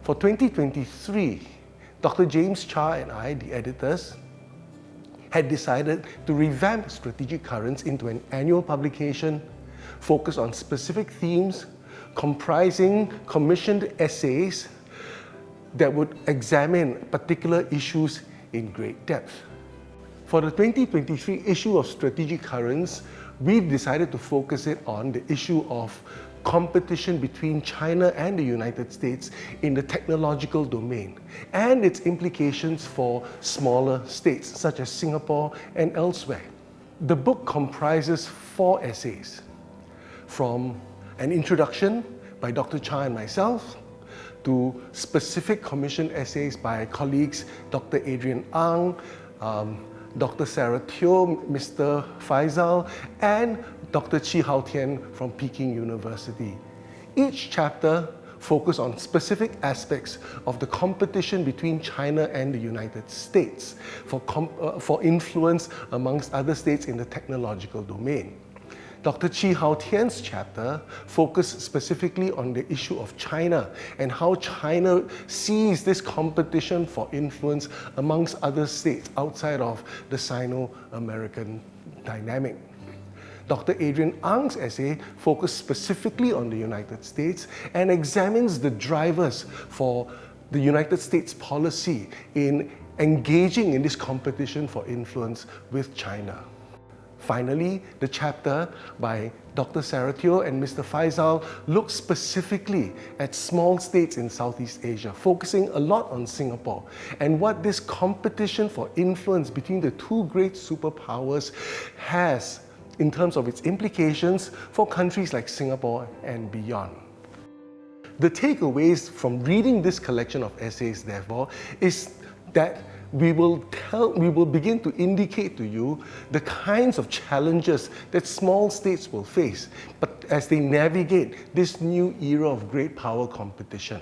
For 2023, Dr. James Cha and I, the editors, had decided to revamp Strategic Currents into an annual publication focused on specific themes, comprising commissioned essays that would examine particular issues in great depth. For the 2023 issue of Strategic Currents, we decided to focus it on the issue of competition between China and the United States in the technological domain and its implications for smaller states such as Singapore and elsewhere. The book comprises 4 essays, from an introduction by Dr. Cha and myself, to specific commissioned essays by colleagues Dr. Adrian Ang, Dr. Sarah Teo, Mr. Faisal, and Dr. Chi Hao Tian from Peking University. Each chapter focused on specific aspects of the competition between China and the United States for influence amongst other states in the technological domain. Dr. Chi Hao Tian's chapter focused specifically on the issue of China and how China sees this competition for influence amongst other states outside of the Sino-American dynamic. Dr. Adrian Ang's essay focused specifically on the United States and examines the drivers for the United States policy in engaging in this competition for influence with China. Finally, the chapter by Dr. Sarah Teo and Mr. Faisal looks specifically at small states in Southeast Asia, focusing a lot on Singapore and what this competition for influence between the two great superpowers has in terms of its implications for countries like Singapore and beyond. The takeaways from reading this collection of essays, therefore, is that we will begin to indicate to you the kinds of challenges that small states will face, but as they navigate this new era of great power competition.